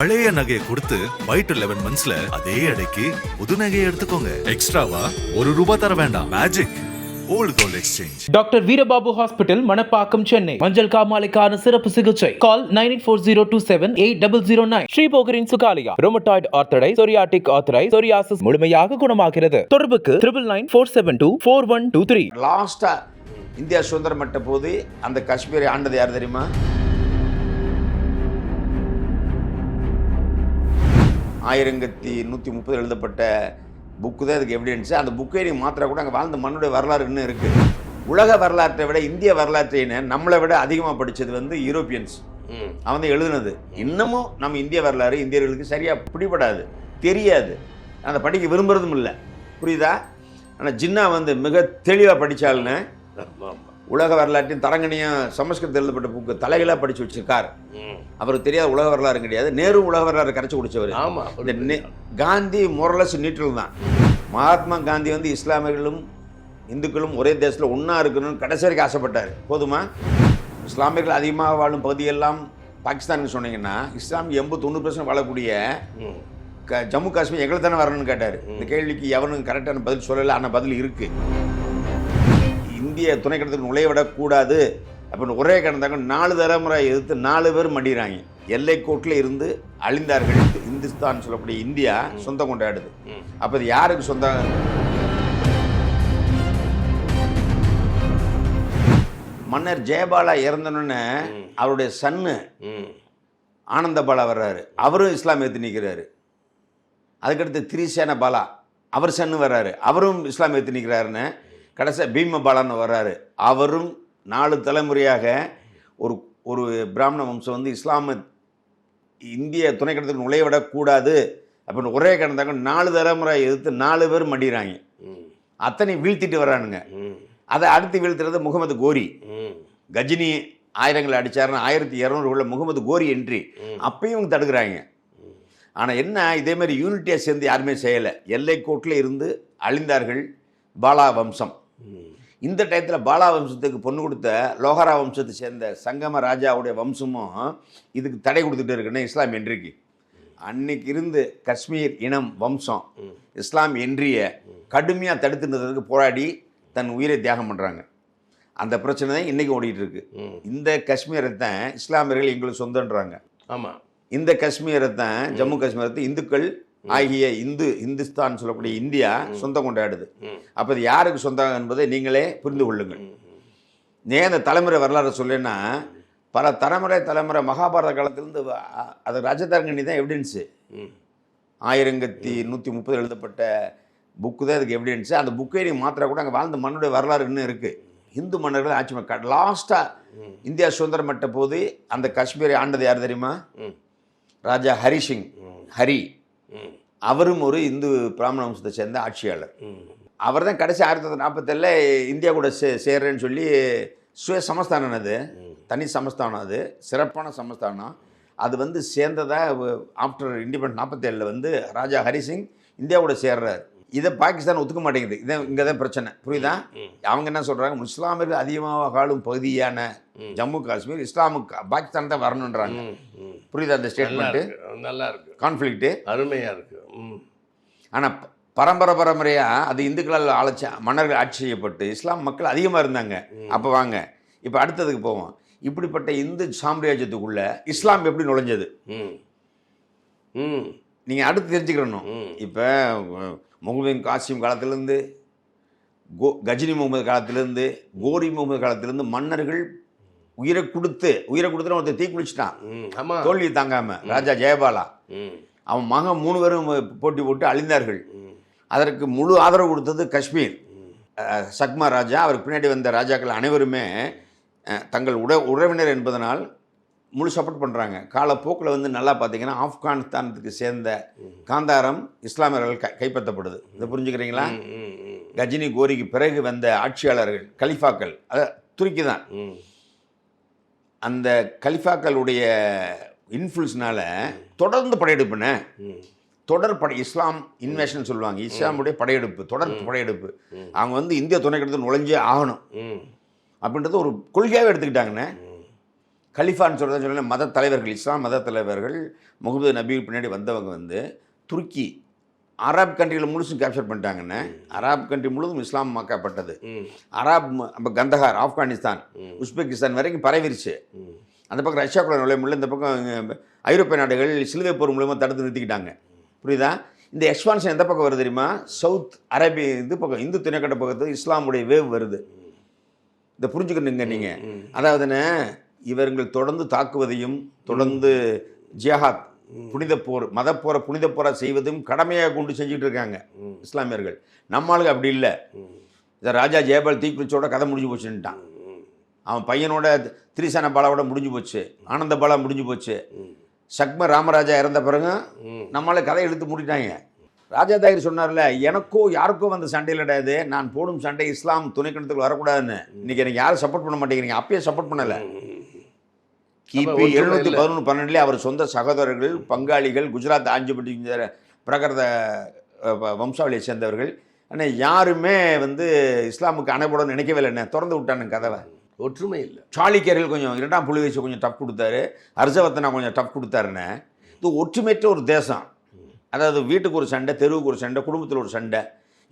பழைய நகையை கொடுத்து வைட் 11 மந்த்ஸ்ல அதே எடைக்கு புது நகையை எடுத்துக்கோங்க. எக்ஸ்ட்ராவா ₹1 தர வேண்டாம். Magic old gold exchange. Doctor Veerababu hospital, Manappakkam, Chennai. மஞ்சள் காமாலைக்கான சிறப்பு சிகிச்சை. கால் 9840278009. ஸ்ரீபோகரின் சுகாலியா rheumatoid arthritis, psoriatic arthritis, psoriasis முழுமையாக குணமாகிறது. தொடர்புக்கு 9994724123. லாஸ்டா இந்தியா சுதந்திரம் பெற்ற போது அந்த காஷ்மீரை ஆண்டது யார் தெரியுமா? 1130 எழுதப்பட்ட புக்கு தான் அதுக்கு எவிடன்ஸ். அந்த புக்கை நீங்கள் மாத்திர கூட அங்கே வாழ்ந்த மண்ணுடைய வரலாறு இன்னும் இருக்குது. உலக வரலாற்றை விட இந்திய வரலாற்றை நம்மளை விட அதிகமாக படித்தது வந்து யூரோப்பியன்ஸ். அவன் தான் எழுதுனது. இன்னமும் நம்ம இந்திய வரலாறு இந்தியர்களுக்கு சரியாக பிடிபடாது, தெரியாது, அதை படிக்க விரும்புறதும் இல்லை. புரியுதா? ஆனால் ஜின்னா வந்து மிக தெளிவாக படித்தாள்னு உலக வரலாற்றின் தரங்கணியும் சமஸ்கிருதத்தில் எழுதப்பட்ட புக்கு தலைகளாக படித்து வச்சிருக்கார். அவருக்கு தெரியாத உலக வரலாறு கிடையாது. நேரு உலக வரலாறு கரைச்சி குடிச்சவர். இந்த காந்தி மொரலஸ் நீட்டில் தான். மகாத்மா காந்தி வந்து இஸ்லாமியர்களும் இந்துக்களும் ஒரே தேசத்தில் ஒன்றா இருக்கணும்னு கடைசி வரைக்கும் ஆசைப்பட்டார். போதுமா? இஸ்லாமியர்கள் அதிகமாக வாழும் பகுதியெல்லாம் பாகிஸ்தானுக்கு சொன்னீங்கன்னா இஸ்லாம் 80-90% வாழக்கூடிய ஜம்மு காஷ்மீர் எங்களை தானே வரணும்னு கேட்டார். இந்த கேள்விக்கு எவனும் கரெக்டான பதில் சொல்லலை. ஆனால் பதில் இருக்குது. இந்திய துணைக்கண்டத்துக்கு நுழையவிடக்கூடாது அப்படின்னு ஒரே கடந்தாங்க 4 தலைமுறை எதிர்த்து 4 பேர் மடிகிறாங்க. எல்லை கோட்டில் இருந்து அழிந்தார்கள். இந்துஸ்தான் சொல்லக்கூடிய இந்தியா சொந்தம் கொண்டாடுது. அப்போ இது யாருக்கு சொந்தம்? மன்னர் ஜெயபாலா இறந்தோன்னு அவருடைய சன்னு ஆனந்தபாலா வர்றாரு. அவரும் இஸ்லாம் ஏற்று நிற்கிறாரு. அதுக்கடுத்து திரிசேன பாலா அவர் சன்னு வர்றாரு. அவரும் இஸ்லாம் ஏற்று நிற்கிறாருன்னு கடைசியாக பீமபாலான்னு வர்றாரு. அவரும் 4 தலைமுறையாக ஒரு பிராமண வம்சம் வந்து இஸ்லாம இந்திய துணைக்கண்டத்துக்கு நுழையவிடக்கூடாது அப்படின்னு ஒரே கடந்தாங்க 4 தலைமுறை எதிர்த்து 4 பேர் மடிகிறாங்க. அத்தனை வீழ்த்திட்டு வர்றானுங்க. அதை அடுத்து வீழ்த்துறது முகமது கோரி. கஜினி ஆயிரங்களை அடித்தாருன்னு 1200 முகமது கோரி என்ட்ரி. அப்பயும் இவங்க தடுக்கிறாங்க. ஆனால் என்ன, இதேமாதிரி யூனிட்டியாக சேர்ந்து யாருமே செய்யலை. எல்லை கோட்டில் இருந்து அழிந்தார்கள் பாலா வம்சம். இந்த டயத்தில் பாலா வம்சத்துக்கு பொண்ணு கொடுத்த லோஹரா வம்சத்தை சேர்ந்த சங்கம ராஜாவுடைய வம்சமும் இதுக்கு தடை கொடுத்துட்டு இருக்குன்னு இஸ்லாம் என்றிக்கு. அன்னைக்கு இருந்து காஷ்மீர் இனம் வம்சம் இஸ்லாம் என்றிய கடுமையாக தடுத்துன்றதுக்கு போராடி தன் உயிரை தியாகம் பண்ணுறாங்க. அந்த பிரச்சனை தான் இன்றைக்கி ஓடிட்டு இருக்கு. இந்த காஷ்மீரை தான் இஸ்லாமியர்கள் எங்களுக்கு சொந்தன்றாங்க. ஆமாம், இந்த காஷ்மீரை தான் ஜம்மு காஷ்மீரத்தை இந்துக்கள் ஆகிய இந்துஸ்தான் சொல்லக்கூடிய இந்தியா சொந்தம் கொண்டாடுது. அப்போ இது யாருக்கு சொந்தம் என்பதை நீங்களே புரிந்து கொள்ளுங்கள். அந்த தலைமுறை வரலாறு சொல்லேன்னா பல தலைமுறை மகாபாரத காலத்திலிருந்து அது ராஜதரங்கணி தான் எவிடன்ஸு. 1130 எழுதப்பட்ட புக்கு தான் அதுக்கு எவிடன்ஸு. அந்த புக்கை நீங்கள் மாத்திர கூட அங்கே வாழ்ந்த மண்ணுடைய வரலாறு இன்னும் இருக்குது. இந்து மன்னர்கள் ஆட்சி லாஸ்ட்டாக இந்தியா சுதந்திரம் பெற்ற போது அந்த காஷ்மீரை ஆண்டது யார் தெரியுமா? ராஜா ஹரிசிங். ஹரி அவரும் ஒரு இந்து பிராமண வம்சத்தை சேர்ந்த ஆட்சியாளர். அவர் தான் கடைசி 1947 இந்தியா கூட சேர்றேன்னு சொல்லி சுய சமஸ்தானம். அது தனி சமஸ்தானம், அது சிறப்பான சமஸ்தானம். அது வந்து சேர்ந்ததாக ஆஃப்டர் இண்டிபெண்டன்ஸ் 47 வந்து ராஜா ஹரிசிங் இந்தியா கூட சேர்றாரு. இதை பாகிஸ்தான் ஒத்துக்க மாட்டேங்குது. இங்கே தான் பிரச்சனை. புரியுதா? அவங்க என்ன சொல்கிறாங்க, இஸ்லாமியர்கள் அதிகமாக வாழும் பகுதியான ஜம்மு காஷ்மீர் இஸ்லாமுக்கு பாகிஸ்தான் தான் வரணுன்றாங்க. புரியுதா? அந்த ஸ்டேட்மெண்ட்டு நல்லா இருக்கு. கான்ஃப்ளிக்ட்டு அருமையாக இருக்குது. ஆனால் பரம்பரையாக அது இந்துக்களால் மன்னர்கள் ஆட்சி செய்யப்பட்டு இஸ்லாம் மக்கள் அதிகமாக இருந்தாங்க. அப்போ வாங்க இப்போ அடுத்ததுக்கு போவோம். இப்படிப்பட்ட இந்து சாம்ராஜ்யத்துக்குள்ள இஸ்லாம் எப்படி நுழைஞ்சது நீங்கள் அடுத்து தெரிஞ்சுக்கிறணும். இப்போ முகமது காசிம் காலத்திலேருந்து கஜினி முகமது காலத்திலேருந்து கோரி முகமது காலத்திலேருந்து மன்னர்கள் உயிரை கொடுத்து ஒருத்தர் தீ குளிச்சிட்டான். தோல்வி தாங்காமல் ராஜா ஜெயபாலா அவன் மகன் 3 பேரும் போட்டி போட்டு அழிந்தார்கள். அதற்கு முழு ஆதரவு கொடுத்தது காஷ்மீர் சக்மா ராஜா. அவருக்கு பின்னாடி வந்த ராஜாக்கள் அனைவருமே தங்கள் உறவினர் என்பதனால் முழு சப்போர்ட் பண்ணுறாங்க. காலப்போக்கில் வந்து நல்லா பார்த்தீங்கன்னா ஆப்கானிஸ்தானத்துக்கு சேர்ந்த காந்தாரம் இஸ்லாமியர்கள் கைப்பற்றப்படுது. இதை புரிஞ்சுக்கிறீங்களா? கஜினி கோரிக்கு பிறகு வந்த ஆட்சியாளர்கள் கலிஃபாக்கள், அதை துருக்கி தான். அந்த கலிஃபாக்களுடைய இன்ஃப்ளூன்ஸ்னால தொடர்ந்து படையெடுப்புன்னு இஸ்லாம் இன்வேஷன் சொல்லுவாங்க. இஸ்லாமுடைய படையெடுப்பு, தொடர் படையெடுப்பு. அவங்க வந்து இந்திய துணைக்கண்டத்தில் நுழைஞ்சே ஆகணும் அப்படின்றது ஒரு கொள்கையாகவே எடுத்துக்கிட்டாங்கண்ணே. கலிஃபான்னு சொல்கிறத மத தலைவர்கள், இஸ்லாம் மத தலைவர்கள், முகமது நபி பின்னாடி வந்தவங்க வந்து துருக்கி அரப் கண்ட்ரியில் முழுசும் கேப்சர் பண்ணிட்டாங்கன்னு. அரப் கண்ட்ரி முழுதும் இஸ்லாம் மாக்கப்பட்டது. அப்போ கந்தஹார், ஆப்கானிஸ்தான், உஸ்பெகிஸ்தான் வரைக்கும் பரவிருச்சு. அந்த பக்கம் ரஷ்யாக்குள்ள நுழைய முடியல, இந்த பக்கம் ஐரோப்பிய நாடுகள் சிலுவை போர் மூலமாக தடுத்து நிறுத்திக்கிட்டாங்க. புரியுதா? இந்த எக்ஸ்பான்ஷன் எந்த பக்கம் வருது தெரியுமா? சவுத் அரேபிய இது பக்கம், இந்து துணைக்கண்ட பக்கத்து இஸ்லாமுடைய வேவ் வருது. இதை புரிஞ்சுக்கணுங்க நீங்கள். அதாவதுன்னு இவர்கள் தொடர்ந்து தாக்குவதையும் தொடர்ந்து ஜிஹாத் புனித போர், மத போரை புனித போரை செய்வதும் கடமையாக கொண்டு செஞ்சுட்டு இருக்காங்க இஸ்லாமியர்கள். நம்மளுக்கு அப்படி இல்லை. இதை ராஜா ஜெயபால் தீக்குளிச்சோட கதை முடிஞ்சு போச்சுன்ட்டான். அவன் பையனோட திரிசேன பாலாவோட முடிஞ்சு போச்சு, ஆனந்த பாலா முடிஞ்சு போச்சு. சக்ம ராமராஜா இறந்த பிறகு நம்மளால கதை எடுத்து மூடிட்டாங்க. ராஜா தாகிர் சொன்னார்ல, எனக்கோ யாருக்கோ வந்த சண்டையில் கிடையாது, நான் போடும் சண்டை இஸ்லாம் துணைக்கணத்துக்கு வரக்கூடாதுன்னு. இன்னைக்கு எனக்கு யாரும் சப்போர்ட் பண்ண மாட்டேங்கிறீங்க. அப்பயே சப்போர்ட் பண்ணலை. கிபி 711-12 அவர் சொந்த சகோதரர்கள், பங்காளிகள், குஜராத் ஆஞ்சிபட்டி பிரகரத வம்சாவளியை சேர்ந்தவர்கள். ஆனால் யாருமே வந்து இஸ்லாமுக்கு அணைபோட நினைக்கவே இல்லை. என்ன திறந்து விட்டானுங்க கதவை. ஒற்றுமை இல்லை. சாளுக்கியர்கள் கொஞ்சம் 2ஆம் புலிகேசி கொஞ்சம் டஃப் கொடுத்தாரு, ஹர்ஷவர்தனா கொஞ்சம் டஃப் கொடுத்தாருன்னு. இது ஒற்றுமையற்ற ஒரு தேசம். அதாவது வீட்டுக்கு ஒரு சண்டை, தெருவுக்கு ஒரு சண்டை, குடும்பத்தில் ஒரு சண்டை.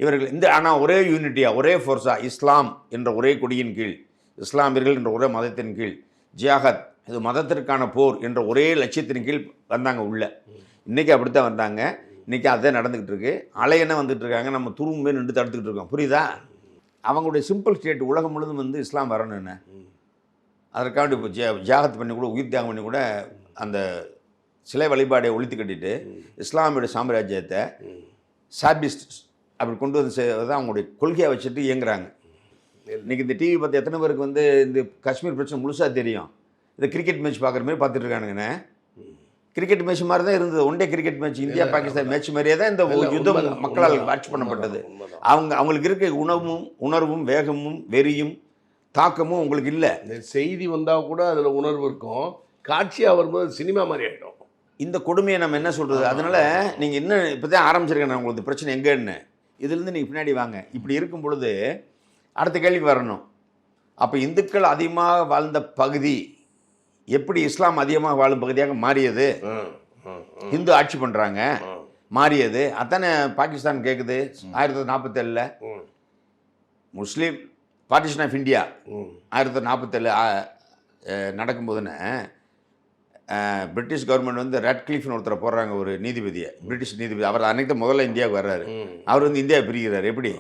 இவர்கள் இந்த ஆனால் ஒரே யூனிட்டியாக, ஒரே ஃபோர்ஸாக, இஸ்லாம் என்ற ஒரே கொடியின் கீழ், இஸ்லாமியர்கள் என்ற ஒரே மதத்தின் கீழ், ஜிஹாத் இது மதத்திற்கான போர் என்ற ஒரே லட்சியத்தின் கீழ் வந்தாங்க உள்ள. இன்றைக்கி அப்படித்தான் வந்தாங்க. இன்றைக்கி அதுதான் நடந்துக்கிட்டு இருக்கு. அலையென்ன வந்துட்டு இருக்காங்க, நம்ம துரும்பே நின்று தடுத்துக்கிட்டு இருக்கோம். புரியுதா? அவங்களுடைய சிம்பிள் ஸ்டேட் உலகம் முழுதும் வந்து இஸ்லாம் வரணும். என்ன அதற்காண்டி இப்போ ஜிஹாத் பண்ணி கூட, உயிர் தியாகம் பண்ணி கூட அந்த சிலை வழிபாடை ஒழித்து கட்டிட்டு இஸ்லாமியோட சாம்ராஜ்யத்தை சாபிஸ்ட் அப்படி கொண்டு வந்து தான் அவங்களுடைய கொள்கையை வச்சுட்டு இயங்குறாங்க. இன்றைக்கி இந்த டிவி பார்த்து எத்தனை பேருக்கு வந்து இந்த காஷ்மீர் பிரச்சனை முழுசாக தெரியும்? இந்த கிரிக்கெட் மேட்ச் பார்க்குற மாதிரி பார்த்துட்டு இருக்கானுங்கண்ணே. கிரிக்கெட் மேட்ச் மாதிரி தான் இருந்தது. One day cricket match, India Pakistan match மாதிரியே தான் இந்த யுத்தம் மக்களால் வாட்ச் பண்ணப்பட்டது. அவங்களுக்கு இருக்க உணர்வும் வேகமும் வெறியும் தாக்கமும் உங்களுக்கு இல்லை. செய்தி வந்தால் கூட அதில் உணர்வு இருக்கும். காட்சியாக வரும்போது சினிமா மாதிரி ஆகிடும். இந்த கொடுமையை நம்ம என்ன சொல்கிறது? அதனால் நீங்கள் இன்னும் இப்போ தான் ஆரம்பிச்சிருக்கேன் நான் உங்களுக்கு பிரச்சனை எங்கன்னு. இதுலேருந்து நீங்கள் பின்னாடி வாங்க. இப்படி இருக்கும் பொழுது அடுத்த கேள்விக்கு வரணும். அப்போ இந்துக்கள் அதிகமாக வாழ்ந்த பகுதி எப்படி இஸ்லாம் அதிகமாக வாழும் பகுதியாக மாறியது? இந்து ஆட்சி பண்ணுறாங்க, மாறியது. அத்தானே பாகிஸ்தான் கேட்குது 1947 முஸ்லீம் பார்ட்டிஷன் ஆஃப் இந்தியா 1947 நடக்கும்போதுன்னு பிரிட்டிஷ் கவர்மெண்ட் வந்து ரெட்கிளிஃப்னு ஒருத்தரை போடுறாங்க, ஒரு நீதிபதியை, பிரிட்டிஷ் நீதிபதி. அவர் அன்றைக்கி தான் முதல்ல இந்தியாவுக்கு வர்றாரு. அவர் வந்து இந்தியாவை பிரிக்கிறார். எப்படி?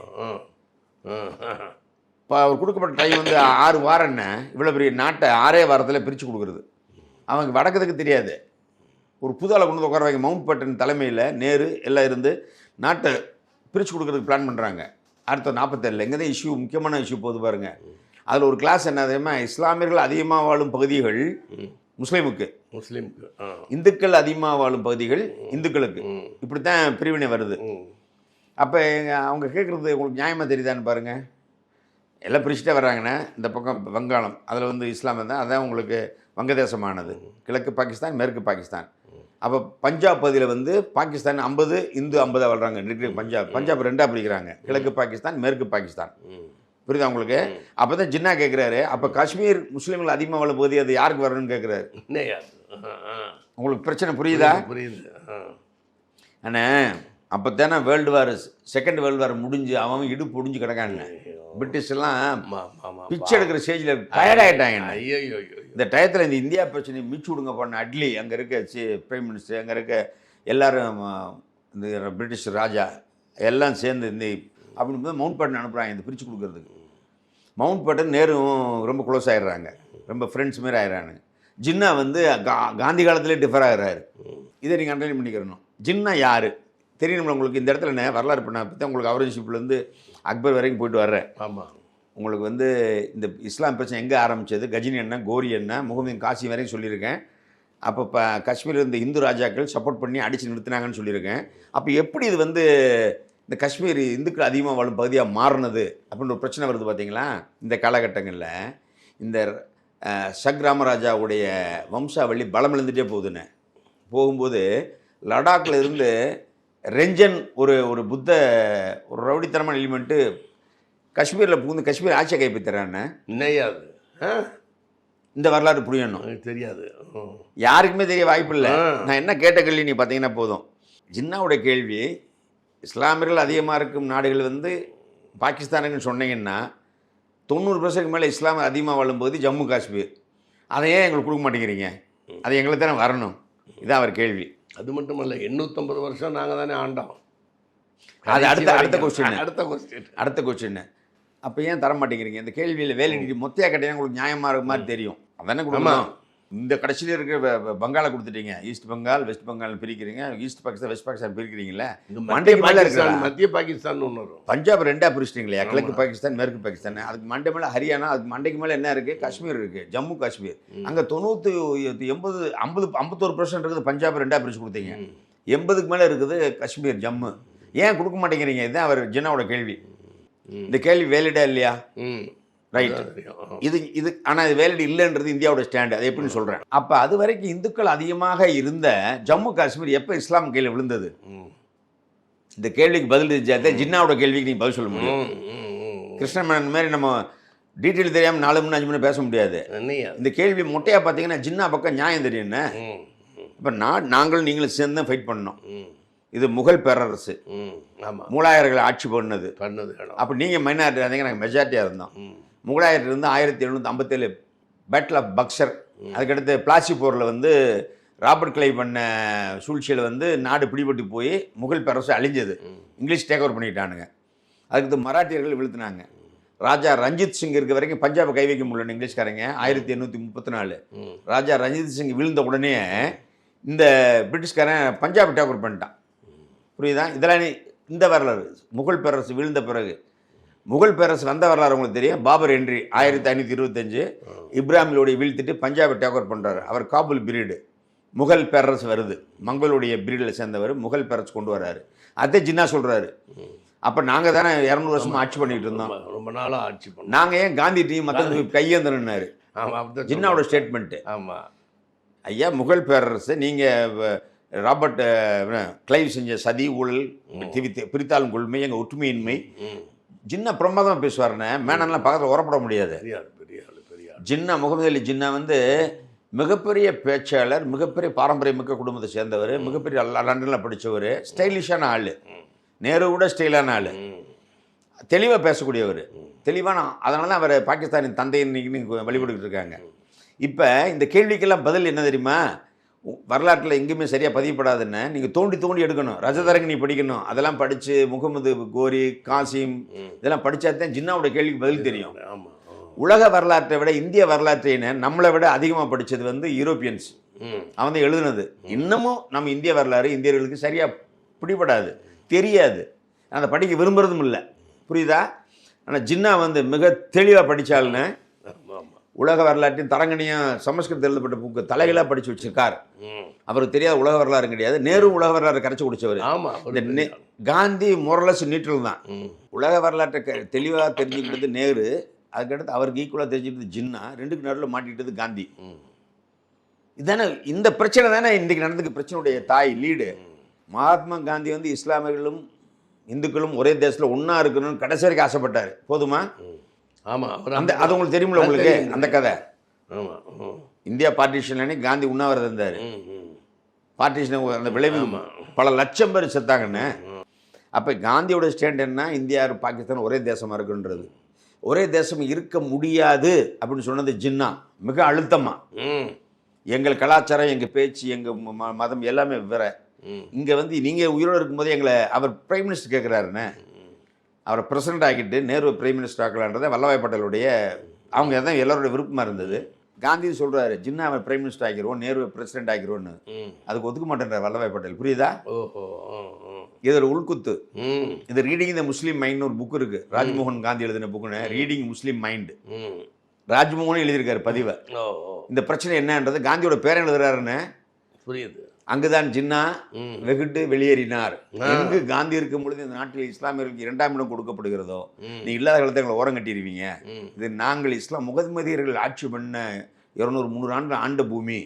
இப்போ அவர் கொடுக்கப்பட்ட டைம் வந்து 6 வாரம். என்ன இவ்வளோ பெரிய நாட்டை 6 வாரத்தில் பிரித்து கொடுக்குறது அவங்க வடக்குறதுக்கு தெரியாது. ஒரு புது ஆளை கொண்டு வந்து உட்கார வைக்க மவுண்ட் பேட்டன் தலைமையில் நேரு எல்லாம் இருந்து நாட்டை பிரித்து கொடுக்குறதுக்கு பிளான் பண்ணுறாங்க. 1947 இங்கே தான் இஷ்யூ, முக்கியமான இஷ்யூ போது பாருங்கள். அதில் ஒரு கிளாஸ் என்ன தெரியுமா? இஸ்லாமியர்கள் அதிகமாக வாழும் பகுதிகள் முஸ்லீமுக்கு, இந்துக்கள் அதிகமாக வாழும் பகுதிகள் இந்துக்களுக்கு. இப்படி தான் பிரிவினை வருது. அப்போ அவங்க கேட்குறது உங்களுக்கு நியாயமாக தெரியுதான்னு பாருங்கள். எல்லாம் பிரிச்சுட்டே வர்றாங்கண்ணே. இந்த பக்கம் வங்காளம், அதில் வந்து இஸ்லாம் தான், அதான் உங்களுக்கு வங்கதேசமானது. கிழக்கு பாகிஸ்தான், மேற்கு பாகிஸ்தான். அப்போ பஞ்சாப் பகுதியில் வந்து பாகிஸ்தான் 50, இந்து 50 வாழ்கிறாங்க. பஞ்சாப் 2ஆக பிரிக்கிறாங்க, கிழக்கு பாகிஸ்தான், மேற்கு பாகிஸ்தான். புரியுதா உங்களுக்கு? அப்போ தான் ஜின்னா கேட்குறாரு, அப்போ காஷ்மீர் முஸ்லீம்கள் அதிகமாக வாழும் போது அது யாருக்கு வரணும்னு கேட்குறாரு. உங்களுக்கு பிரச்சனை புரியுதா? புரியுது. அண்ணே அப்போ தானே செகண்ட் வேர்ல்டு வார் முடிஞ்சு அவன் இடுப்பு ஒடிஞ்சு கிடக்காங்க. பிரிட்டிஷ் எல்லாம் பிச்சை எடுக்கிற ஸ்டேஜில் டயர்டாயிட்டாங்க. இந்த டயத்தில் இந்த இந்தியா பிரச்சனை மிச்சு விடுங்க பண்ண அட்லி, அங்கே இருக்க பிரைம் மினிஸ்டர், அங்கே இருக்க எல்லாரும், இந்த பிரிட்டிஷ் ராஜா எல்லாம் சேர்ந்து இந்த அப்படின்னு மவுண்ட் பேட்டன் அனுப்புகிறாங்க இந்த பிரித்து கொடுக்குறதுக்கு. மவுண்ட் பேட்டன் நேரும் ரொம்ப க்ளோஸ் ஆகிடுறாங்க, ரொம்ப ஃப்ரெண்ட்ஸ் மாரி ஆகிடுறாங்க. ஜின்னா வந்து காந்தி காலத்திலே டிஃபர் ஆகிறாரு. இதை நீங்கள் அண்டர்லைன் பண்ணிக்கிறணும். ஜின்னா யார் தெரியணும்ல உங்களுக்கு? இந்த இடத்துல என்ன வரலாறு பண்ண பற்றி உங்களுக்கு அவுரங்கசீப்லேருந்து அக்பர் வரைக்கும் போயிட்டு வர்றேன். ஆமாம். உங்களுக்கு வந்து இந்த இஸ்லாம் பிரச்சனை எங்கே ஆரம்பித்தது, கஜினி என்ன, கோரி என்ன, முகமது காசி வரைக்கும் சொல்லியிருக்கேன். அப்போ காஷ்மீரில் இருந்த இந்து ராஜாக்கள் சப்போர்ட் பண்ணி அடித்து நிறுத்தினாங்கன்னு சொல்லியிருக்கேன். அப்போ எப்படி இது வந்து இந்த காஷ்மீர் இந்துக்கள் அதிகமாக வாழும் பகுதியாக மாறினது அப்படின்னு ஒரு பிரச்சனை வருது பார்த்தீங்களா? இந்த காலகட்டங்களில் இந்த ஷக் ராமராஜாவுடைய வம்சாவளி பலமிழந்துட்டே போகுதுன்னு போகும்போது லடாக்கில் இருந்து ரெஞ்சன் ஒரு புத்த ஒரு ரவுடித்தனமான எலிமெண்ட்டு காஷ்மீரில் புகுந்து காஷ்மீர் ஆட்சியை கைப்பற்றுறான்னு. இன்னையாது இந்த வரலாறு புரியணும். எனக்கு தெரியாது. யாருக்குமே தெரிய வாய்ப்பு இல்லை. நான் என்ன கேட்ட கேள்வி நீ பார்த்தீங்கன்னா போதும். ஜின்னாவுடைய கேள்வி, இஸ்லாமியர்கள் அதிகமாக இருக்கும் நாடுகள் வந்து பாகிஸ்தானுக்குன்னு சொன்னீங்கன்னா 90% மேலே இஸ்லாமியர் அதிகமாக வாழும்போது ஜம்மு காஷ்மீர், அதை ஏன் எங்களுக்கு கொடுக்க மாட்டேங்கிறீங்க? அது எங்களுக்கு தானே வரணும். இதான் அவர் கேள்வி. அது மட்டும் இல்லை, 850 வருஷம் நாங்கள் தானே ஆண்டோம். அது அடுத்த கொஸ்டின். அடுத்த கொஸ்டின். அப்போ ஏன் தர மாட்டேங்கிறீங்க? இந்த கேள்வியில் வேலிடிட்டி மொத்தையாக கேட்டீங்கன்னா உங்களுக்கு நியாயமாக இருக்க மாதிரி தெரியும். அதானே கொடுக்கணும். இந்த கடைசியில் இருக்கிற பங்காளை கொடுத்துட்டீங்க. ஈஸ்ட் பெங்கால் வெஸ்ட் பெங்கால் பிரிக்கிறீங்க. ஈஸ்ட் பாகிஸ்தான் வெஸ்ட் பாகிஸ்தான் பிரிக்கிறீங்களா? மண்டிக்கு மேலே இருக்கிற மத்திய பாகிஸ்தான் ஒன்று வரும். பஞ்சாப் 2ஆக பிரிச்சிட்டிங்களா? கிழக்கு பாகிஸ்தான் மேற்கு பாகிஸ்தான். அதுக்கு மண்டை மேலே ஹரியானா, அதுக்கு மண்டைக்கு மேலே என்ன இருக்குது? காஷ்மீர் இருக்குது, ஜம்மு காஷ்மீர். அங்கே 51% இருக்குது. பஞ்சாப் 2ஆக பிரித்து கொடுத்தீங்க. 80க்கு மேலே இருக்குது காஷ்மீர், ஜம்மு. ஏன் கொடுக்க மாட்டேங்கிறீங்க? இதுதான் அவர் ஜின்னாவோட கேள்வி. இந்த கேள்வி வேலிடா இல்லையா? ரைட். இது ஆனால் இது வேலிட் இல்லைன்றது இந்தியாவோட ஸ்டாண்டு. அது எப்படின்னு சொல்கிறேன். அப்போ அது வரைக்கும் இந்துக்கள் அதிகமாக இருந்த ஜம்மு காஷ்மீர் எப்போ இஸ்லாம் கையில் விழுந்தது? இந்த கேள்விக்கு பதில் தெரிஞ்சாதே ஜின்னாவோட கேள்விக்கு நீங்கள் பதில் சொல்ல முடியும். கிருஷ்ணமேனன் மாதிரி நம்ம டீட்டெயில் தெரியாமல் 4 மணி 5 மணி பேச முடியாது. இந்த கேள்வி மொட்டையாக பார்த்தீங்கன்னா ஜின்னா பக்கம் நியாயம் தெரியும். என்ன இப்போ நாங்களும் நீங்களும் சேர்ந்து தான் ஃபைட் பண்ணோம். இது முகல் பேரரசு, முகலாயர்களை ஆட்சி பண்ணது. அப்போ நீங்கள் மைனாரிட்டி இருந்தீங்க, நாங்கள் மெஜாரிட்டியாக இருந்தோம். முகலாயர் இருந்து 1757 பேட்டில் ஆஃப் பக்சர், அதுக்கடுத்து பிளாசி போரில் வந்து ராபர்ட் கிளை பண்ண சூழ்ச்சியில் வந்து நாடு பிடிபட்டு போய் முகல் பேரரசு அழிஞ்சது. இங்கிலீஷ் டேக் ஓவர் பண்ணிட்டானுங்க. அதுக்கு மராட்டியர்கள் வீழ்த்தினாங்க. ராஜா ரஞ்சித் சிங் இருக்க வரைக்கும் பஞ்சாபை கை வைக்க முடியல இங்கிலீஷ்காரங்க. 1834 ராஜா ரஞ்சித் சிங் விழுந்த உடனே இந்த பிரிட்டிஷ்காரன் பஞ்சாபை டேக் ஓவர் பண்ணிட்டான். புரியுதா? இதெல்லாம் இந்த வரலாறு. முகல் பேரரசு வீழ்ந்த பிறகு முகல் பேரரசு வந்த வரலாறு உங்களுக்கு தெரியும். பாபர் என்ட்ரி 1525 இப்ராஹிமிலோடைய வீழ்த்திட்டு பஞ்சாபை டேக் ஓவர் பண்ணுறாரு. அவர் காபுல் பிரீடு. முகல் பேரரசு வருது, மங்களுடைய பிரீடில் சேர்ந்தவர் முகல் பேரரசு கொண்டு வர்றாரு. அதே ஜின்னா சொல்கிறாரு. அப்போ நாங்கள் தானே 200 வருஷமாக ஆட்சி பண்ணிகிட்டு இருந்தோம். ரொம்ப நாளாக ஆட்சி பண்ணோம். நாங்கள் ஏன் காந்தி டீம் மற்ற கையேந்திரன்னாரு. ஜின்னாவோட ஸ்டேட்மெண்ட்டு. ஆமாம் ஐயா, முகல் பேரரசு நீங்கள் ராபர்ட் கிளைவ் செஞ்ச சதி, ஊழல், பிரித்தாளும் கொள்மை, எங்கள் ஒற்றுமையின்மை. ஜின்னா பிரமாதமாக பேசுவாருன்னு மேனன்லாம் பக்கத்தில் உரப்பட முடியாது. ஜின்னா முகமது அலி ஜின்னா வந்து மிகப்பெரிய பேச்சாளர், மிகப்பெரிய பாரம்பரியமிக்க குடும்பத்தை சேர்ந்தவர், மிகப்பெரிய லண்டனில் படித்தவர், ஸ்டைலிஷான ஆள், நேரு கூட ஸ்டைலான ஆள், தெளிவாக பேசக்கூடியவர், தெளிவான. அதனால தான் அவர் பாகிஸ்தானின் தந்தை இன்னைக்கு வழிபட்டுக்கிட்டு இருக்காங்க. இப்போ இந்த கேள்விக்கெல்லாம் பதில் என்ன தெரியுமா? வரலாற்றில் எங்கேயுமே சரியாக பதியப்படாதுன்னு நீங்கள் தோண்டி தோண்டி எடுக்கணும். ரஜதரங்க படிக்கணும். அதெல்லாம் படித்து முகமது கோரி, காசிம் இதெல்லாம் படித்தா தான் ஜின்னாவோட கேள்விக்கு பதில் தெரியும். உலக வரலாற்றை விட இந்திய வரலாற்றைன்னு நம்மளை விட அதிகமாக படித்தது வந்து யூரோப்பியன்ஸ். அவன் தான் எழுதுனது. இன்னமும் நம்ம இந்திய வரலாறு இந்தியர்களுக்கு சரியாக பிடிபடாது, தெரியாது, அதை படிக்க விரும்புறதும் இல்லை. புரியுதா? ஆனால் ஜின்னா வந்து மிக தெளிவாக படித்தாள்னு உலக வரலாற்றின் தரங்கணியும் சமஸ்கிருதத்தில் எழுதப்பட்ட புக்கு தலைகளாக படித்து வச்சிருக்கார். அவருக்கு தெரியாத உலக வரலாறு கிடையாது. நேரு உலக வரலாறு கரைச்சி குடிச்சவர். இந்த காந்தி மொரலஸ் நீட்டல் தான். உலக வரலாற்றை தெளிவாக தெரிஞ்சுக்கிட்டது நேரு. அதுக்கடுத்து அவருக்கு ஈக்குவலாக தெரிஞ்சுக்கிட்டது ஜின்னா. ரெண்டுக்கு நடுவில் மாட்டிக்கிட்டது காந்தி. இதானே இந்த பிரச்சனை தானே இன்றைக்கு நடந்துக்கு பிரச்சனையுடைய தாய் லீடு. மகாத்மா காந்தி வந்து இஸ்லாமியர்களும் இந்துக்களும் ஒரே தேசத்தில் ஒன்றா இருக்கணும்னு கடைசி வரைக்கும் ஆசைப்பட்டார். போதுமா? ஆமாம். அந்த அது உங்களுக்கு தெரியுமில்ல உங்களுக்கு அந்த கதை. இந்தியா பார்ட்டிஷன் காந்தி உண்ணாவிரதம் இருந்தார். பார்ட்டிஷன் அந்த விளைவு பல லட்சம் பேர் செத்தாங்கன்னு. அப்போ காந்தியோட ஸ்டாண்ட் என்ன? இந்தியா பாகிஸ்தான் ஒரே தேசமாக இருக்குன்றது. ஒரே தேசம் இருக்க முடியாது அப்படின்னு சொன்னது ஜின்னா மிக அழுத்தமாக. எங்கள் கலாச்சாரம், எங்கள் பேச்சு, எங்கள் மதம் எல்லாமே வேற. இங்கே வந்து நீங்கள் உயிரோடு இருக்கும்போது எங்களை அவர் பிரைம் மினிஸ்டர் கேட்குறாருன்னு அவரை பிரசிடண்ட் ஆக்கிட்டு நேரு பிரைம் மினிஸ்டர் ஆக்கலான்றதை வல்லபாய் பட்டேலுடைய அவங்க தான் எல்லாரோட விருப்பமாக இருந்தது. காந்தி சொல்கிறாரு ஜின்னா அவன் பிரைம் மினிஸ்டர் ஆக்கிடுவோம், நேரு பிரசிடென்ட் ஆக்கிடுவோன்னு. அதுக்கு ஒத்துக்க மாட்டேன்றார் வல்லபாய் பட்டேல். புரியுதா? இது ஒரு உள்குத்து. இது ரீடிங் த முஸ்லீம் மைண்ட் ஒரு புக் இருக்குது. ராஜ்மோகன் காந்தி எழுதின புக்குன்னு ரீடிங் முஸ்லீம் மைண்டு. ராஜ்மோகனும் எழுதியிருக்காரு பதிவை. இந்த பிரச்சனை என்னன்றது காந்தியோட பேரன் எழுதுறாருன்னு புரியுது. அங்குதான் ஜின்னா வெகுட்டு வெளியேறினார். எங்கு காந்தி இருக்கும் பொழுது இந்த நாட்டில் இஸ்லாமியர்களுக்கு 2ஆம் இடம் கொடுக்கப்படுகிறதோ நீ இல்லாத காலத்தை எங்களை ஓரம் கட்டிடுவீங்க. இது நாங்கள் இஸ்லாம் முகமதியர்கள் ஆட்சி பண்ண 200-300 ஆண்டு ஆண்ட பூமி.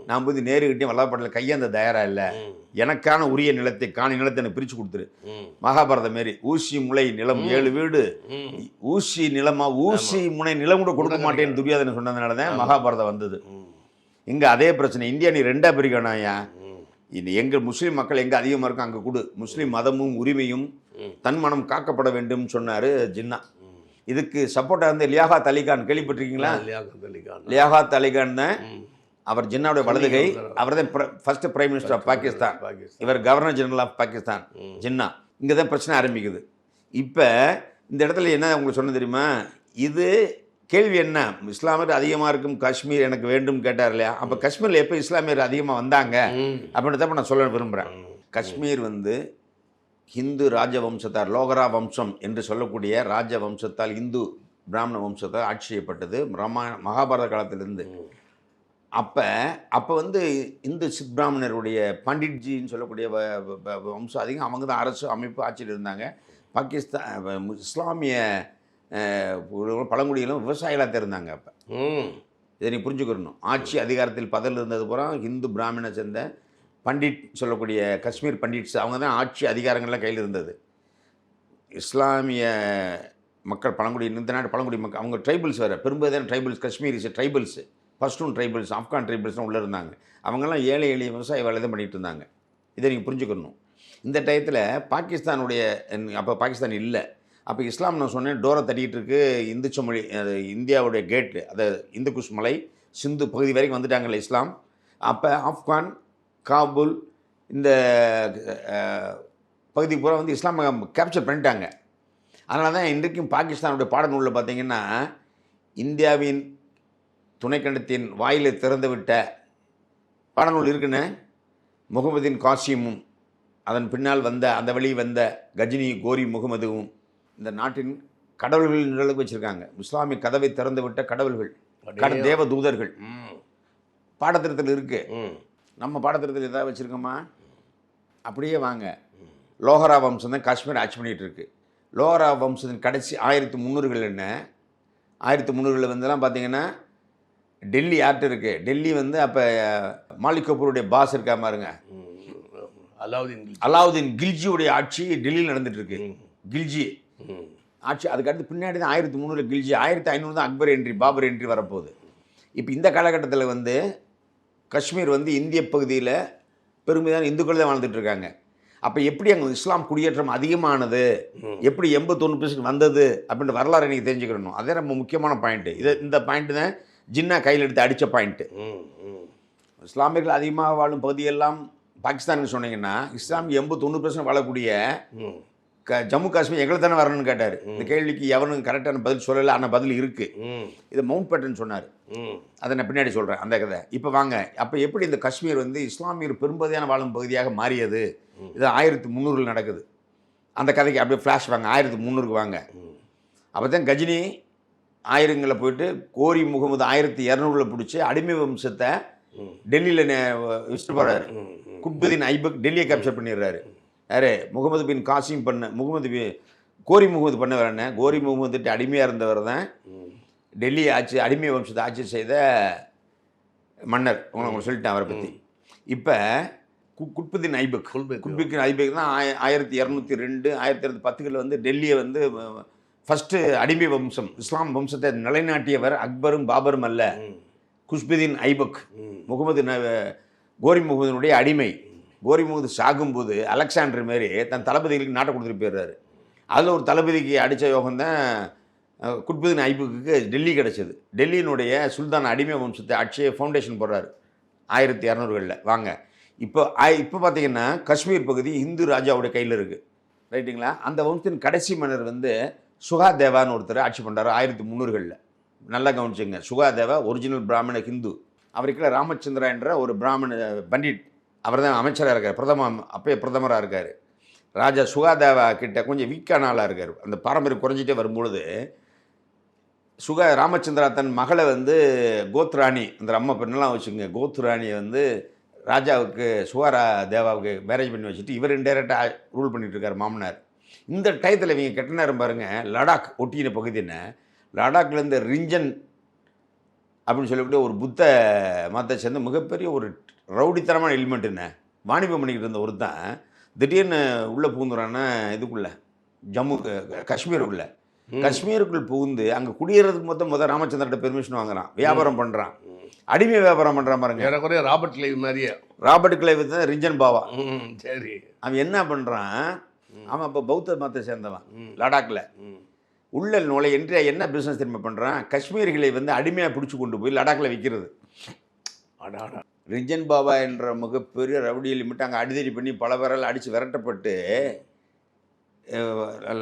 நான் போய் நேருகிட்டையும் வல்லபாட்டில் கையேந்த தயாரா இல்லை. எனக்கான உரிய நிலத்தை காணி நிலத்தை எனக்கு பிரித்து கொடுத்துரு. மகாபாரதம் மாரி ஊசி முளை நிலம் 7 வீடு. ஊசி நிலமா ஊசி முனை நிலம் கூட கொடுக்க மாட்டேன்னு துரியோதனன் சொன்னதுனால தான் மகாபாரதம் வந்தது. இங்கே அதே பிரச்சனை. இந்தியா நீ 2ஆக பிரிக்கணாயா. இது எங்கள் முஸ்லீம் மக்கள் எங்கே அதிகமாக இருக்கும் அங்கே கொடு. முஸ்லீம் மதமும் உரிமையும் தன் மனம் காக்கப்பட வேண்டும் சொன்னார் ஜின்னா. இதுக்கு சப்போர்ட்டாக இருந்து லியாகத் அலிகான் கேள்விப்பட்டிருக்கீங்களா? லியாகத் அலிகான் தான் அவர் ஜின்னாவுடைய வலதுகை. அவர் தான் first prime minister of Pakistan. இவர் governor general of Pakistan Jinnah. இங்கே தான் பிரச்சனை ஆரம்பிக்குது. இப்போ இந்த இடத்துல என்ன உங்களுக்கு சொன்ன தெரியுமா? இது கேள்வி என்ன, இஸ்லாமியர் அதிகமாக இருக்கும் காஷ்மீர் எனக்கு வேண்டும் கேட்டார் இல்லையா? அப்போ காஷ்மீரில் எப்போ இஸ்லாமியர் அதிகமாக வந்தாங்க அப்படின்றத நான் சொல்ல விரும்புகிறேன். காஷ்மீர் வந்து ஹிந்து ராஜவம்சத்தார், லோகரா வம்சம் என்று சொல்லக்கூடிய ராஜவம்சத்தால், இந்து பிராமண வம்சத்தால் ஆட்சி செய்யப்பட்டது மகாபாரத காலத்திலிருந்து. அப்போ வந்து இந்து சித் பிராமணருடைய பண்டிட்ஜின்னு சொல்லக்கூடிய வம்சம் அதிகம். அவங்க தான் அரசு அமைப்பு ஆட்சியில் இருந்தாங்க. பாகிஸ்தான் இஸ்லாமிய பழங்குடிகளும் விவசாயிகளாக இருந்தாங்க. அப்போ இதை நீ புரிஞ்சுக்கணும். ஆட்சி அதிகாரத்தில் பதவியில் இருந்தது பூரா ஹிந்து பிராமணை சேர்ந்த பண்டிட் சொல்லக்கூடிய காஷ்மீர் பண்டிட்ஸ், அவங்க தான் ஆட்சி அதிகாரங்கள்லாம் கையில் இருந்தது. இஸ்லாமிய மக்கள் பழங்குடி, இந்த நாட்டு பழங்குடி மக்கள், அவங்க ட்ரைபிள்ஸ் வேறு, பெரும்பாலான ட்ரைபிள்ஸ், காஷ்மீரிஸ் ட்ரைபிள்ஸு, பஷ்டூன் ட்ரைபிள்ஸ், ஆப்கான் ட்ரைபிள்ஸ்லாம் உள்ளே இருந்தாங்க. அவங்கெல்லாம் ஏழை எளிய விவசாய வேலை தான் பண்ணிகிட்டு இருந்தாங்க. இதை நீங்கள் புரிஞ்சுக்கணும். இந்த டயத்தில் பாகிஸ்தானுடைய, அப்போ பாகிஸ்தான் இல்லை, அப்போ இஸ்லாம் நான் சொன்னேன் டோரை தட்டிகிட்டு இருக்கு. இந்து மொழி, இந்தியாவுடைய கேட்டு, அதை இந்து குஷ் மலை சிந்து பகுதி வரைக்கும் வந்துட்டாங்கல்ல இஸ்லாம். அப்போ ஆப்கான், காபூல், இந்த பகுதி பூரா வந்து இஸ்லாமை கேப்சர் பண்ணிட்டாங்க. அதனால தான் இன்றைக்கும் பாகிஸ்தானுடைய பாடநூலில் பார்த்தீங்கன்னா, இந்தியாவின் துணைக்கண்டத்தின் வாயிலை திறந்து விட்ட பாடநூல் இருக்குன்னு, முகமதின் காசிமும் அதன் பின்னால் வந்த அந்த வழி வந்த கஜினி கோரி முகமதுவும் இந்த நாட்டின் கடவுள்கள் நிழலுக்கு வச்சுருக்காங்க. இஸ்லாமிய கதவை திறந்து விட்ட கடவுள்கள், தேவ தூதர்கள் பாடத்திட்டத்தில் இருக்குது. நம்ம பாடத்திட்டத்தில் எதாவது வச்சுருக்கோமா? அப்படியே வாங்க. லோகரா வம்சம் தான் காஷ்மீர் ஆட்சி பண்ணிகிட்டு இருக்கு. லோகரா வம்சத்தின் கடைசி 1300கள் என்ன, 1300களில் வந்துலாம் பார்த்தீங்கன்னா டெல்லி யார்கிட்ட இருக்குது? டெல்லி வந்து அப்போ மாலிக் கபூருடைய பாஸ் இருக்கா பாருங்க, அலாவுதீன் கில்ஜியுடைய ஆட்சி டெல்லியில் நடந்துட்டு இருக்கு. கில்ஜி ஆட்சி. அதுக்கடுத்து பின்னாடி தான் 1300 கில்ஜி, 1500 தான் அக்பர் என்ட்ரி, பாபர் என்ட்ரி வரப்போகுது. இப்போ இந்த காலகட்டத்தில் வந்து காஷ்மீர் வந்து இந்திய பகுதியில் பெருமையான இந்துக்கள் தான் வாழ்ந்துட்டு இருக்காங்க. அப்போ எப்படி அங்கே இஸ்லாம் குடியேற்றம் அதிகமானது, எப்படி 81% வந்தது அப்படின்ற வரலாறு நீங்கள் தெரிஞ்சுக்கணும். அதே நம்ம முக்கியமான பாயிண்ட்டு. இந்த பாயிண்ட்டு தான் ஜின்னா கையில் எடுத்து அடித்த பாயிண்ட்டு. இஸ்லாமியர்கள் அதிகமாக வாழும் பகுதியெல்லாம் பாகிஸ்தானுக்கு சொன்னீங்கன்னா, இஸ்லாம் 80-90% வாழக்கூடிய ஜம்மு காஷ்மீர் எங்களை தானே வரணும்னு கேட்டார். இந்த கேள்விக்கு எவனும் கரெக்டான பதில் சொல்லலை, ஆனால் பதில் இருக்குது. இது மவுண்ட் பேட்டன் சொன்னார். அதை நான் பின்னாடி சொல்கிறேன் அந்த கதை. இப்போ வாங்க, அப்போ எப்படி இந்த காஷ்மீர் வந்து இஸ்லாமியர் பெரும்பகுதியான வாழும் பகுதியாக மாறியது, இது 1300 நடக்குது. அந்த கதைக்கு அப்படியே ஃப்ளாஷ் வாங்க, 1300க்கு வாங்க. அப்போ தான் கஜினி 1000ங்களில் போயிட்டு கோரி முகமது 1200ல் பிடிச்சி அடிமை வம்சத்தை டெல்லியில் வச்சுட்டு போகிறாரு. குத்புதீன் ஐபக் டெல்லியை கேப்சர் பண்ணிடுறாரு. யாரு? முகமது பின் காசிம் கோரி முகமது பண்ணவர் என்ன? கோரி முகமதுட்டு அடிமையாக இருந்தவர் தான் டெல்லி ஆட்சி, அடிமை வம்சத்தை ஆட்சி செய்த மன்னர். உங்களுக்கு சொல்லிட்டேன் அவரை பற்றி. இப்போ குத்புதீன் ஐபக் தான் 1202 1210களில் வந்து டெல்லியை வந்து ஃபஸ்ட்டு அடிமை வம்சம், இஸ்லாம் வம்சத்தை நிலைநாட்டியவர் அக்பரும் பாபரும் அல்ல, குத்புதீன் ஐபக். கோரி முகமதினுடைய அடிமை. கோரி முகமது சாகும்போது அலெக்சாண்டர் மாரி தன் தளபதிகளுக்கு நாட்டை கொடுத்துட்டு போயிடுறாரு. அதில் ஒரு தளபதிக்கு அடித்த யோகம் தான் குத்புதீன் ஐபக்குக்கு டெல்லி கிடச்சிது. டெல்லியினுடைய சுல்தான் அடிமை வம்சத்தை ஆட்சியை ஃபவுண்டேஷன் போடுறாரு 1200களில். வாங்க, இப்போ பார்த்தீங்கன்னா காஷ்மீர் பகுதி இந்து ராஜாவுடைய கையில் இருக்குது, ரைட்டுங்களா? அந்த வம்சத்தின் கடைசி மன்னர் வந்து சுகாதேவான்னு ஒருத்தர் ஆட்சி பண்ணுறாரு 1300களில். நல்லா கவனிச்சுங்க. சுகாதேவா ஒரிஜினல் பிராமண ஹிந்து. அவருக்குள்ள ராமச்சந்திரா என்ற ஒரு பிராமண பண்டிட், அவர் தான் அமைச்சராக இருக்கார், அப்பயே பிரதமராக இருக்கார். ராஜா சுகாதேவா கிட்ட கொஞ்சம் வீக்கான ஆளாக இருக்கார். அந்த பாரம்பரியம் குறைஞ்சிட்டே வரும்பொழுது ராமச்சந்திரா தன் மகளை வந்து கோத்ராணி, அந்த அம்மா பெண்ணெல்லாம் வச்சுக்கோங்க, கோத்ராணியை வந்து ராஜாவுக்கு தேவாவுக்கு மேரேஜ் பண்ணி வச்சுட்டு இவர் இன்டைரக்டாக ரூல் பண்ணிட்டு இருக்கார் மாமனார். இந்த டயத்தில் இவங்க கெட்ட நேரம் பாருங்கள், லடாக் ஒட்டின பகுதின்னு, லடாக்லேருந்து ரிஞ்சன் அப்படின்னு சொல்லக்கூடிய ஒரு புத்த மதத்தை சேர்ந்த மிகப்பெரிய ஒரு ரவுடித்தனமான எலிமெண்ட்டுன்னு வாணிபம் பண்ணிக்கிட்டு இருந்த ஒருத்தன் திடீர்னு உள்ளே புகுந்துறான்னா இதுக்குள்ளே காஷ்மீருக்குள்ள காஷ்மீருக்குள் புகுந்து அங்கே குடியேறதுக்கு முதல் ராமச்சந்திரன்ட்ட பெர்மிஷன் வாங்குறான், வியாபாரம் பண்ணுறான், அடிமை வியாபாரம் பண்ணுறான் பாருங்க. ஏறக்குறைய ராபர்ட் கிளைவ் மாதிரியே. ராபர்ட் கிளைவ் தான் ரிஞ்சன் பாவா. சரி, அவன் என்ன பண்ணுறான், அவன் இப்போ பௌத்த மதத்தை சேர்ந்தவன். லடாக்கில் உள்ள நுழைய என்ன பிஸ்னஸ் திரும்ப பண்ணுறான், காஷ்மீரிகளை அடிமையாக பிடிச்சி கொண்டு போய் லடாக்கில் விற்கிறது. ரிஞ்சன் பாபா என்ற மிகப்பெரிய ரவுடி லிமிட் அங்கே அடிதடி பண்ணி பல பேரால் அடித்து விரட்டப்பட்டு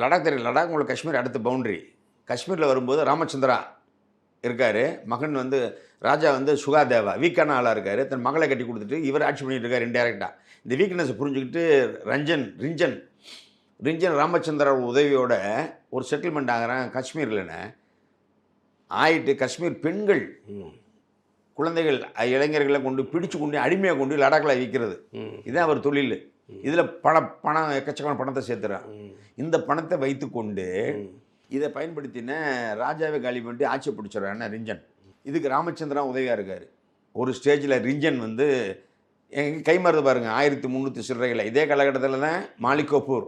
லடாக் லடாக் உங்களுக்கு காஷ்மீர் அடுத்த பவுண்ட்ரி. காஷ்மீரில் வரும்போது ராமச்சந்திரா இருக்கார், மகன் ராஜா சுகாதேவா வீக்கான ஆளாக இருக்கார், தன் மகளை கட்டி கொடுத்துட்டு இவர் ஆட்சி பண்ணிட்டு இருக்கார் இன்டெரக்டாக. இந்த வீக்னஸை புரிஞ்சுக்கிட்டு ரிஞ்சன் ராமச்சந்திரா உதவியோட ஒரு செட்டில்மெண்ட் ஆகிறான் காஷ்மீர்லன்னு ஆயிட்டு. காஷ்மீர் பெண்கள் குழந்தைகள் இளைஞர்களை கொண்டு பிடிச்சு கொண்டு அடிமையாக கொண்டு லடாக்கில் விற்கிறது. இதுதான் அவர் தொழில். இதில் பணம் எக்கச்சக்கமான பணத்தை சேர்த்துறான். இந்த பணத்தை வைத்து கொண்டு இதை பயன்படுத்தின ராஜாவை காலி பண்ணிட்டு ஆட்சியை பிடிச்சிடறான் ரிஞ்சன். இதுக்கு ராமச்சந்திரா உதவியாக இருக்கார். ஒரு ஸ்டேஜில் ரிஞ்சன் எங்கள் கைமாறுது பாருங்கள் 1300 சில்லறைகளை. இதே காலகட்டத்தில் தான் மாலிக் கபூர்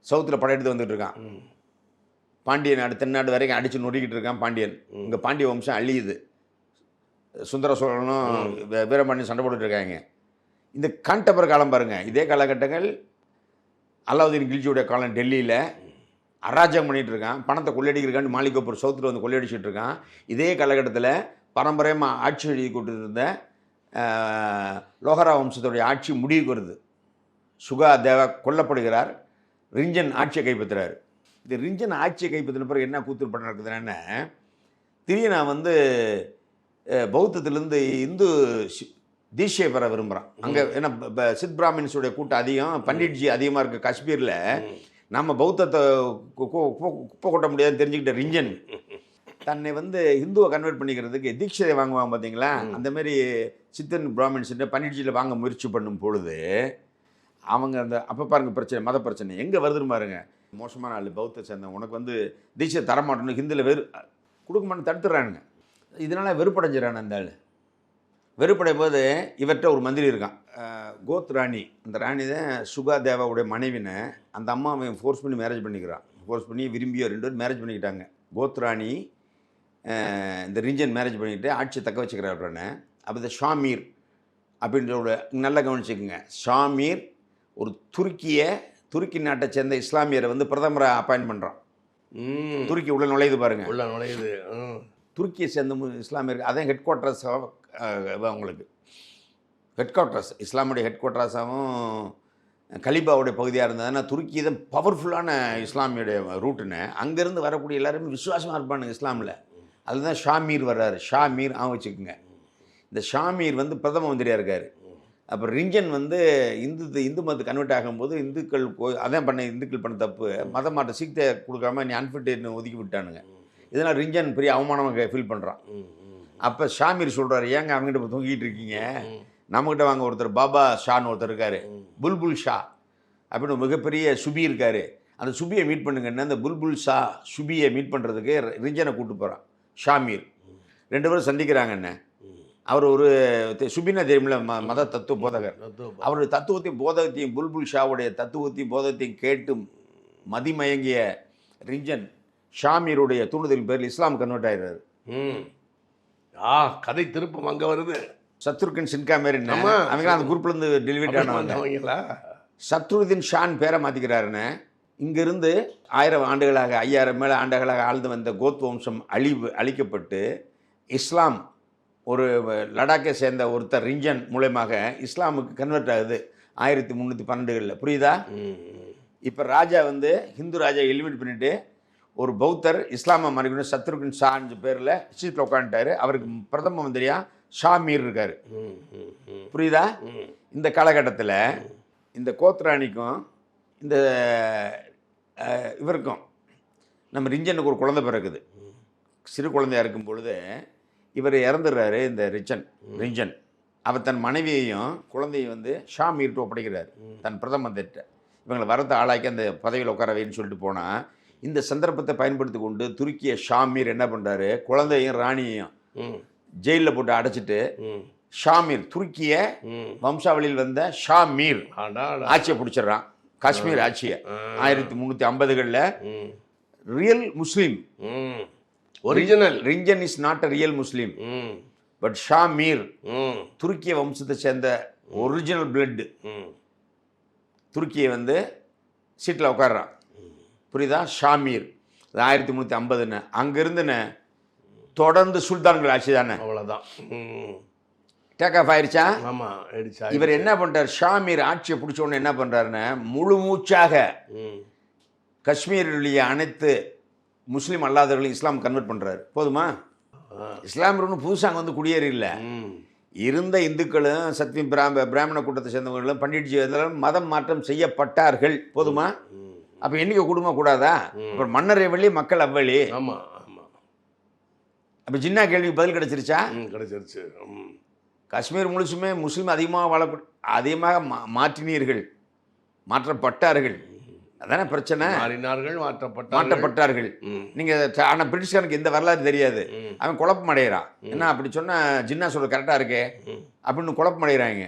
சவுத்தில் படையெடுத்து வந்துட்டு இருக்கான். பாண்டியன் நாடு தென்னாடு வரைக்கும் அடித்து நொறுக்கிட்டு இருக்கான் பாண்டியன். இங்கே பாண்டிய வம்சம் அழியுது. சுந்தர சோழனும் வீரபாண்டியன் சண்டை போட்டுட்டு இருக்காங்க. இந்த காண்டபர் காலம் பாருங்கள், இதே காலகட்டங்கள் அலாவுதீன் கில்ஜியோடைய காலம். டெல்லியில் அராஜகம் பண்ணிகிட்டு இருக்கான், பணத்தை கொள்ளையடிக்கிறான்னு மாலிக் கபூர் சவுத்தில் கொள்ளையடிச்சிட்டு இருக்கான். இதே காலகட்டத்தில் பரம்பரையமாக ஆட்சி எழுதி கொண்டு இருந்த லோகரா வம்சத்துடைய ஆட்சி முடிவுக்கு வருது. சுகாதேவா கொல்லப்படுகிறார், ரிஞ்சன் ஆட்சியை கைப்பற்றுறாரு. இந்த ரிஞ்சன் ஆட்சியை கைப்பற்றின பிறகு என்ன கூத்து படம் நடக்குதுன்னா, திடீர்னு பௌத்தத்திலேருந்து இந்து தீட்சையை பெற விரும்புகிறான். அங்கே ஏன்னா சித் பிராமின்ஸுடைய கூட்டம் அதிகம், பண்டிட்ஜி அதிகமாக இருக்குது காஷ்மீரில். நம்ம பௌத்தத்தை குப்பை கொட்ட முடியாதுன்னு தெரிஞ்சுக்கிட்ட ரிஞ்சன் தன்னை ஹிந்துவை கன்வெர்ட் பண்ணிக்கிறதுக்கு தீட்சையை வாங்குவாங்க பார்த்தீங்களா, அந்தமாரி சித்தன் பிராமின்ஸ்கிட்ட பண்டிட்ஜியில் வாங்க முயற்சி பண்ணும் பொழுது அவங்க அப்போ பாருங்கள் பிரச்சனை, மத பிரச்சனை எங்கே வருதுன்னு பாருங்க. மோசமான ஆள் பௌத்த சேர்ந்தவங்க உனக்கு தீட்சை தரமாட்டோன்னு ஹிந்தியில் கொடுக்க மாட்டேன்னு தடுத்துறானுங்க. இதனால் வெறுப்படைஞ்சிடறான் அந்த ஆள். வெறுப்படையும் போது இவர்கிட்ட ஒரு மந்திரி இருக்கான், கோத் ராணி. அந்த ராணி தான் சுகாதேவாவுடைய மனைவினை அந்த அம்மாவை ஃபோர்ஸ் பண்ணி மேரேஜ் பண்ணிக்கிறான். ஃபோர்ஸ் பண்ணி விரும்பியோ 2 பேரும் மேரேஜ் பண்ணிக்கிட்டாங்க. கோத் ராணி இந்த ரிஞ்சன் மேரேஜ் பண்ணிக்கிட்டு ஆட்சியை தக்க வச்சுக்கிறாருன்னு. அப்போ இந்த ஷாமீர் அப்படின்ற நல்லா கவனிச்சுக்குங்க. ஷாமீர் ஒரு துருக்கி நாட்டை சேர்ந்த இஸ்லாமியரை பிரதமரை அப்பாயின்ட் பண்ணுறான். துருக்கி உள்ள நுழையுது பாருங்கள், உள்ள நுழையுது. துருக்கியை சேர்ந்த இஸ்லாமியர்கள் அதான் ஹெட் குவார்ட்டர்ஸ். அவங்களுக்கு ஹெட் குவார்ட்டர்ஸ் இஸ்லாமுடைய ஹெட் குவார்ட்டர்ஸாகவும் கலிபாவுடைய பகுதியாக இருந்ததுன்னா துருக்கி தான் பவர்ஃபுல்லான இஸ்லாமியுடைய ரூட்டுன்னு. அங்கேருந்து வரக்கூடிய எல்லாருமே விசுவாசமாக இருப்பானுங்க இஸ்லாமில். அதில் தான் ஷாமீர் வர்றாரு. ஷாமீர் வச்சுக்கோங்க. இந்த ஷாமீர் பிரதம மந்திரியாக இருக்கார். அப்புறம் ரிஞ்சன் இந்து மதத்துக்கு கன்வெர்ட் ஆகும்போது இந்துக்கள் இந்துக்கள் பண்ண தப்பு, மதம் மாற்ற சீக்கிய கொடுக்காம நீ அன்ஃபிட்னு ஒதுக்கி விட்டானுங்க. இதனால் ரிஞ்சன் பெரிய அவமானமாக ஃபீல் பண்ணுறான். அப்போ ஷாமீர் சொல்கிறார், ஏங்க அவங்ககிட்ட இப்போ தூங்கிட்டு இருக்கீங்க, நம்மகிட்ட வாங்க. ஒருத்தர் பாபா ஷான்னு ஒருத்தர் இருக்கார், புல்புல் ஷா அப்படின்னு மிகப்பெரிய சுபி இருக்கார். அந்த சுபியை மீட் பண்ணுங்கன்னா அந்த புல்புல் ஷா சுபியை மீட் பண்ணுறதுக்கு ரிஞ்சனை கூப்பிட்டு போகிறான் ஷாமீர். 2 பேரும் சந்திக்கிறாங்கண்ணே. அவர் ஒரு சுபினா தெரியுமில்ல, மத தத்துவ போதகர். அவருடைய தத்துவத்தையும் புல்புல் ஷாவுடைய தத்துவத்தையும் போதத்தையும் கேட்டு மதிமயங்கிய ரிஞ்சன் ஷாமீருடைய தூண்டுதல் பேரில் இஸ்லாம் கன்வெர்ட் ஆகிறாரு. கதை திருப்பம் அங்கே வருது. சத்ருகன் சின்கா மாரி அவங்க அந்த குரூப்லேருந்து டெலிவரி ஆனவங்க. சத்ருதீன் ஷான் பேரை மாற்றிக்கிறாருன்னு. இங்கிருந்து 1000 ஆண்டுகளாக 5000 மேலே ஆண்டுகளாக ஆழ்ந்து வந்த கோத் வம்சம் அழிக்கப்பட்டு இஸ்லாம் ஒரு லடாக்கை சேர்ந்த ஒருத்தர் ரிஞ்சன் மூலமாக இஸ்லாமுக்கு கன்வெர்ட் ஆகுது 1312. புரியுதா? இப்போ ராஜா ஹிந்து ராஜா எலிமினேட் பண்ணிவிட்டு ஒரு பௌத்தர் இஸ்லாமை மறைக்கணும் சத்ருகன் ஷான்னு பேரில் சீட்டில் உட்காந்துட்டாரு. அவருக்கு பிரதம மந்திரியா ஷாமீர் இருக்கார். புரியுதா? இந்த காலகட்டத்தில் இந்த கோத்ராணிக்கும் இந்த இவருக்கும் நம்ம ரிஞ்சனுக்கு ஒரு குழந்தை பிறகுது. சிறு குழந்தையாக இருக்கும் பொழுது இவர் இறந்துடுறாரு. இந்த ரிஞ்சன் அவர் தன் மனைவியையும் குழந்தையும் ஷாமீர்கிட்ட ஒப்படைக்கிறார், தன் பிரதம மந்திரிட்ட. இவங்களை வரத்தை ஆளாக்கி அந்த பதவியில் உட்கார வைன்னு சொல்லிட்டு போனால், இந்த சந்தர்ப்பத்தை பயன்படுத்தி கொண்டு துருக்கிய ஷாமீர் என்ன பண்ணுறாரு, குழந்தையும் ராணியையும் ஜெயிலில் போட்டு அடைச்சிட்டு ம் ஷாமீர் துருக்கிய ம் வம்சாவளியில் வந்த ஷாமீர் அடா அடா. ஆட்சியை பிடிச்சிடுறான், காஷ்மீர் ஆட்சியை. 1350களில் ம் real Muslim, hmm original. Rinchan is not a real Muslim, hmm but Shamir ம் துருக்கிய வம்சத்தை சேர்ந்த ஒரிஜினல் பிளட். ம் துருக்கியை வந்து சீட்டில் உட்கார்றான், புரியுதா? ஷாமீர் 1350. அங்கிருந்துன்னு தொடர்ந்து சுல்தான்கள் ஆட்சி தானே, அவ்வளோதான். ம் டேக் ஆஃப் ஆயிடுச்சா? ஆமாம் ஆயிடுச்சா. இவர் என்ன பண்றார், ஷாமீர் ஆட்சியை பிடிச்ச உடனே என்ன பண்றாருன்னு முழு மூச்சாக ம் காஷ்மீரிலுடைய அனைத்து முஸ்லீம் அல்லாதவர்களையும் இஸ்லாம் கன்வெர்ட் பண்றாரு. போதுமா? இஸ்லாம் ஒன்றும் புதுசாக அங்கே வந்து குடியேறி இல்லை. ம் இருந்த இந்துக்களும் சத்வி பிராமண கூட்டத்தை சேர்ந்தவர்களும் பண்டிட்ஜி இதெல்லாம் மதம் மாற்றம் செய்யப்பட்டார்கள். போதுமா? அப்போ எண்ணிக்கை கூடுமா கூடாதா? அப்புறம் மன்னர் எவ்வளி மக்கள் அவ்வளி. ஆமாம் ஆமாம். அப்போ ஜின்னா கேள்விக்கு பதில் கிடைச்சிருச்சா? ம் கிடைச்சிருச்சு. ம் காஷ்மீர் முழுசுமே முஸ்லீம் அதிகமாக மாற்றினீர்கள், மாற்றப்பட்டார்கள். அதானே பிரச்சனை. மாறினார்கள், மாற்றப்பட்டார்கள். மாற்றப்பட்டார்கள். ம் நீங்கள் ஆனால் பிரிட்டிஷ்காரனுக்கு எந்த வரலாறு தெரியாது, அவன் குழப்பம் அடைகிறான். என்ன அப்படி சொன்னால் ஜின்னா சொல்ல கரெக்டாக இருக்கே அப்படின்னு குழப்பம் அடைகிறாங்க.